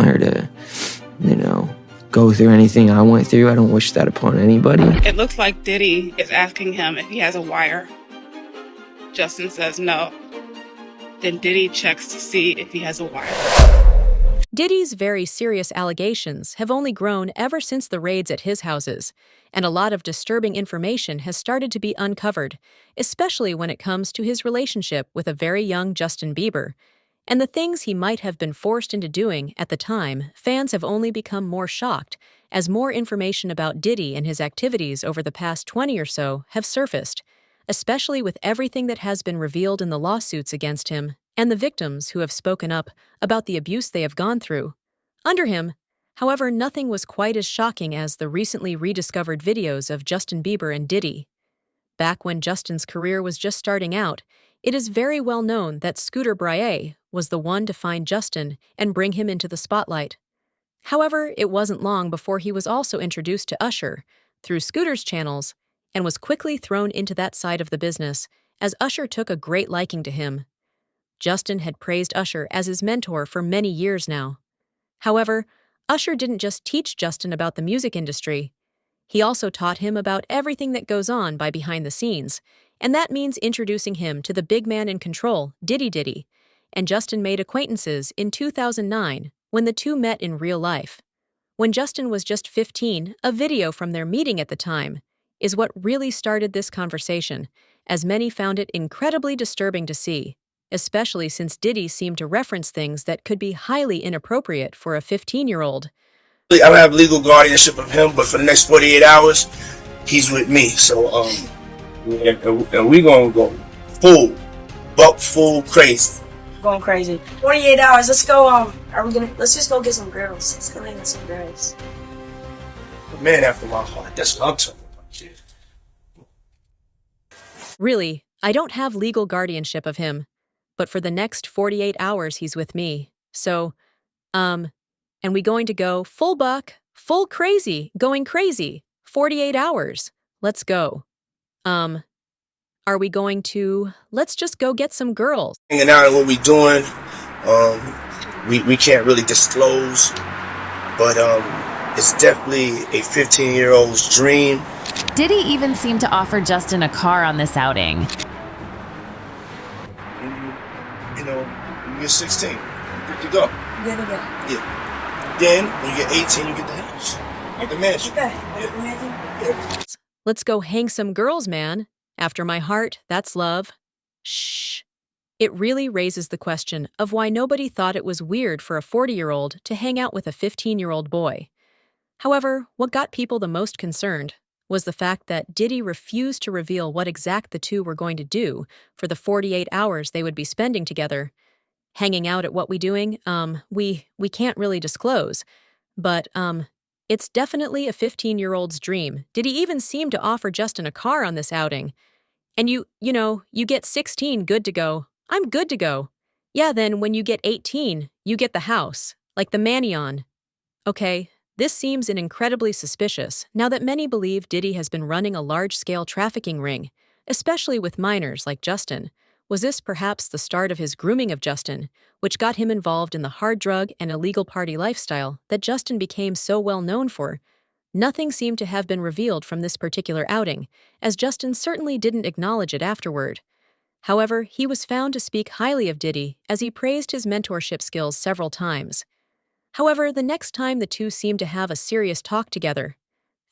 want her to, go through anything I went through. I don't wish that upon anybody. It looks like Diddy is asking him if he has a wire. Justin says no. Then Diddy checks to see if he has a wire. Diddy's very serious allegations have only grown ever since the raids at his houses, and a lot of disturbing information has started to be uncovered, especially when it comes to his relationship with a very young Justin Bieber. And the things he might have been forced into doing at the time, fans have only become more shocked as more information about Diddy and his activities over the past 20 or so have surfaced, especially with everything that has been revealed in the lawsuits against him and the victims who have spoken up about the abuse they have gone through. Under him, however, nothing was quite as shocking as the recently rediscovered videos of Justin Bieber and Diddy. Back when Justin's career was just starting out, it is very well known that Scooter Brahe was the one to find Justin and bring him into the spotlight. However, it wasn't long before he was also introduced to Usher through Scooter's channels and was quickly thrown into that side of the business as Usher took a great liking to him. Justin had praised Usher as his mentor for many years now. However, Usher didn't just teach Justin about the music industry. He also taught him about everything that goes on by behind the scenes, and that means introducing him to the big man in control, Diddy. And Justin made acquaintances in 2009 when the two met in real life. When Justin was just 15, a video from their meeting at the time is what really started this conversation, as many found it incredibly disturbing to see, especially since Diddy seemed to reference things that could be highly inappropriate for a 15-year-old. I don't have legal guardianship of him, but for the next 48 hours, he's with me. So, and we're gonna go full crazy. Going crazy. 48 hours. Let's go. Let's just go get some girls. Let's go get some girls. A man after my heart. That's what I'm talking about. Really, I don't have legal guardianship of him, but for the next 48 hours he's with me. So, and we going to go full buck, full crazy, going crazy, 48 hours. Let's go. Are we going to, let's just go get some girls. Hanging out and what we doing, we can't really disclose, but it's definitely a 15-year-old's dream. Diddy even seemed to offer Justin a car on this outing. When you get 16, you're good to go. Good to go. Yeah. Then, when you get 18, you get the house. Get the mansion. Yeah. Let's go hang some girls, man. After my heart, that's love. Shh. It really raises the question of why nobody thought it was weird for a 40-year-old to hang out with a 15-year-old boy. However, what got people the most concerned was the fact that Diddy refused to reveal what exact the two were going to do for the 48 hours they would be spending together. Hanging out at what we doing, we can't really disclose. But, it's definitely a 15-year-old's dream. Diddy even seemed to offer Justin a car on this outing. And you get 16, good to go. I'm good to go. Yeah, then when you get 18, you get the house, like the Mansion. Okay, this seems incredibly suspicious now that many believe Diddy has been running a large-scale trafficking ring, especially with minors like Justin. Was this perhaps the start of his grooming of Justin, which got him involved in the hard drug and illegal party lifestyle that Justin became so well known for? Nothing seemed to have been revealed from this particular outing, as Justin certainly didn't acknowledge it afterward. However, he was found to speak highly of Diddy as he praised his mentorship skills several times. However, the next time the two seemed to have a serious talk together,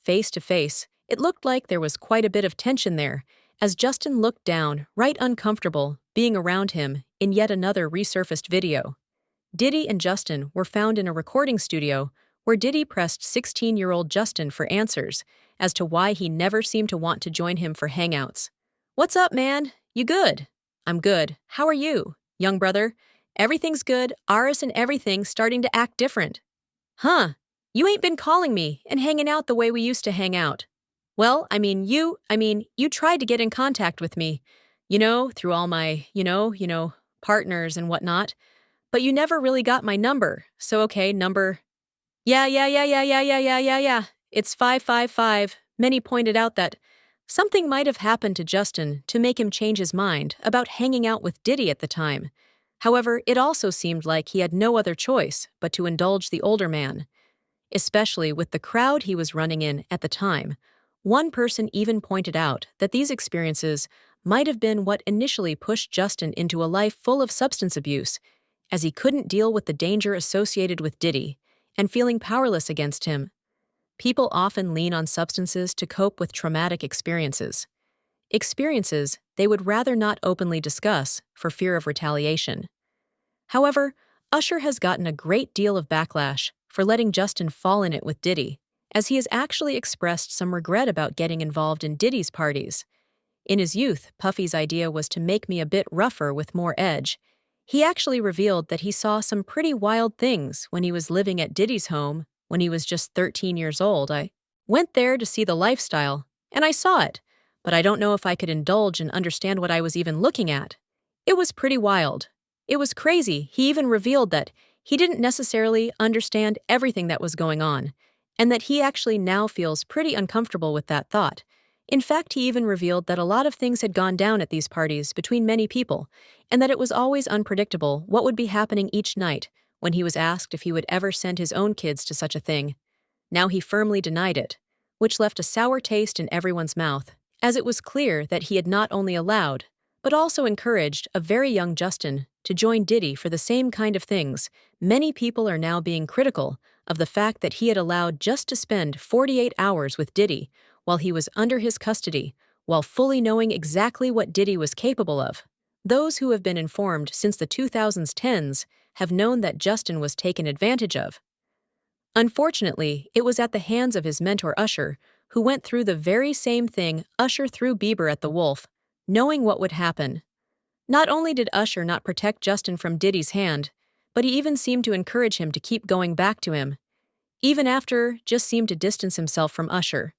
face to face, it looked like there was quite a bit of tension there, as Justin looked down, right uncomfortable, being around him in yet another resurfaced video. Diddy and Justin were found in a recording studio where Diddy pressed 16-year-old Justin for answers as to why he never seemed to want to join him for hangouts. "What's up, man? You good?" "I'm good. How are you, young brother?" "Everything's good. Ours and everything's starting to act different." "Huh? You ain't been calling me and hanging out the way we used to hang out." "Well, you tried to get in contact with me, through all my, partners and whatnot, but you never really got my number. So okay, number. Yeah. It's 555. Many pointed out that something might have happened to Justin to make him change his mind about hanging out with Diddy at the time. However, it also seemed like he had no other choice but to indulge the older man, especially with the crowd he was running in at the time. One person even pointed out that these experiences might have been what initially pushed Justin into a life full of substance abuse, as he couldn't deal with the danger associated with Diddy and feeling powerless against him. People often lean on substances to cope with traumatic experiences they would rather not openly discuss for fear of retaliation. However, Usher has gotten a great deal of backlash for letting Justin fall in it with Diddy, as he has actually expressed some regret about getting involved in Diddy's parties. In his youth, Puffy's idea was to make me a bit rougher with more edge. He actually revealed that he saw some pretty wild things when he was living at Diddy's home when he was just 13 years old. I went there to see the lifestyle, and I saw it, but I don't know if I could indulge and understand what I was even looking at. It was pretty wild. It was crazy. He even revealed that he didn't necessarily understand everything that was going on, and that he actually now feels pretty uncomfortable with that thought. In fact, he even revealed that a lot of things had gone down at these parties between many people, and that it was always unpredictable what would be happening each night when he was asked if he would ever send his own kids to such a thing. Now he firmly denied it, which left a sour taste in everyone's mouth, as it was clear that he had not only allowed, but also encouraged a very young Justin to join Diddy for the same kind of things. Many people are now being critical of the fact that he had allowed just to spend 48 hours with Diddy while he was under his custody, while fully knowing exactly what Diddy was capable of. Those who have been informed since the 2010s have known that Justin was taken advantage of. Unfortunately, it was at the hands of his mentor Usher, who went through the very same thing Usher threw Bieber at the wolf, knowing what would happen. Not only did Usher not protect Justin from Diddy's hand, but he even seemed to encourage him to keep going back to him. Even after, just seemed to distance himself from Usher.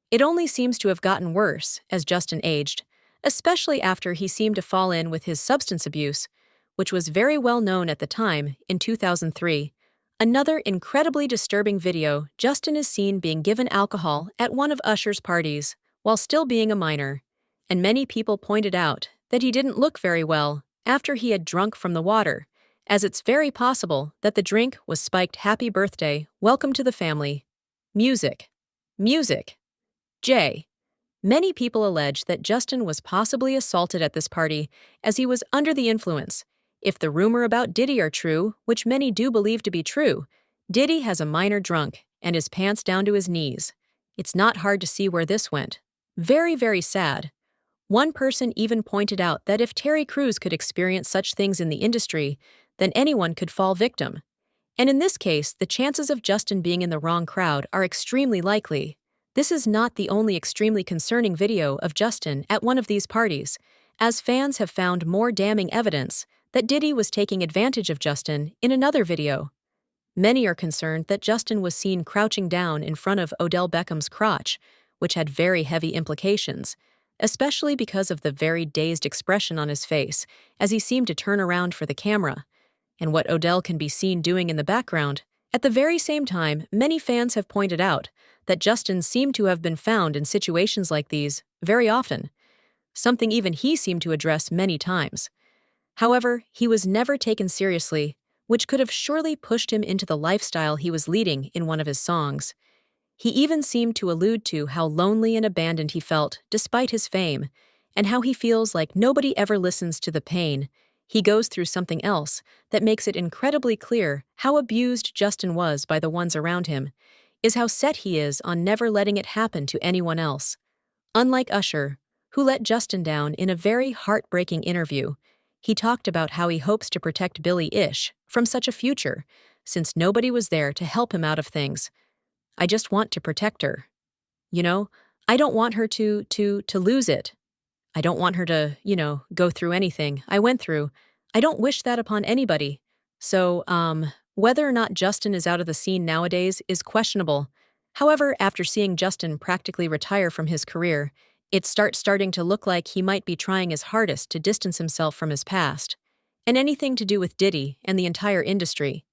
It only seems to have gotten worse as Justin aged, especially after he seemed to fall in with his substance abuse, which was very well known at the time in 2003. Another incredibly disturbing video, Justin is seen being given alcohol at one of Usher's parties while still being a minor, and many people pointed out that he didn't look very well after he had drunk from the water, as it's very possible that the drink was spiked "Happy Birthday, Welcome to the Family." Music. J. Many people allege that Justin was possibly assaulted at this party as he was under the influence. If the rumor about Diddy are true, which many do believe to be true, Diddy has a minor drunk and his pants down to his knees. It's not hard to see where this went. Very, very sad. One person even pointed out that if Terry Crews could experience such things in the industry, then anyone could fall victim. And in this case, the chances of Justin being in the wrong crowd are extremely likely. This is not the only extremely concerning video of Justin at one of these parties, as fans have found more damning evidence that Diddy was taking advantage of Justin in another video. Many are concerned that Justin was seen crouching down in front of Odell Beckham's crotch, which had very heavy implications, especially because of the very dazed expression on his face as he seemed to turn around for the camera, and what Odell can be seen doing in the background. At the very same time, many fans have pointed out that Justin seemed to have been found in situations like these very often, something even he seemed to address many times. However, he was never taken seriously, which could have surely pushed him into the lifestyle he was leading in one of his songs. He even seemed to allude to how lonely and abandoned he felt despite his fame, and how he feels like nobody ever listens to the pain he goes through. Something else that makes it incredibly clear how abused Justin was by the ones around him is how set he is on never letting it happen to anyone else. Unlike Usher, who let Justin down in a very heartbreaking interview, he talked about how he hopes to protect Billie Eilish from such a future, since nobody was there to help him out of things. I just want to protect her. You know, I don't want her to lose it. I don't want her to, go through anything I went through. I don't wish that upon anybody. So, whether or not Justin is out of the scene nowadays is questionable. However, after seeing Justin practically retire from his career, it starting to look like he might be trying his hardest to distance himself from his past, and anything to do with Diddy and the entire industry.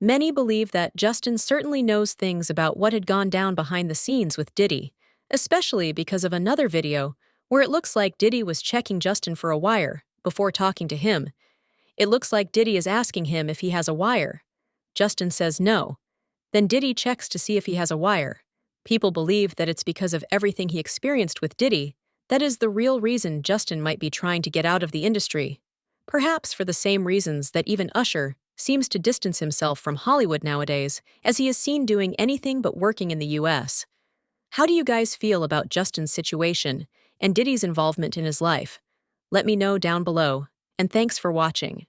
Many believe that Justin certainly knows things about what had gone down behind the scenes with Diddy, especially because of another video where it looks like Diddy was checking Justin for a wire before talking to him. It looks like Diddy is asking him if he has a wire. Justin says no. Then Diddy checks to see if he has a wire. People believe that it's because of everything he experienced with Diddy that is the real reason Justin might be trying to get out of the industry. Perhaps for the same reasons that even Usher seems to distance himself from Hollywood nowadays, as he is seen doing anything but working in the US. How do you guys feel about Justin's situation and Diddy's involvement in his life? Let me know down below, and thanks for watching.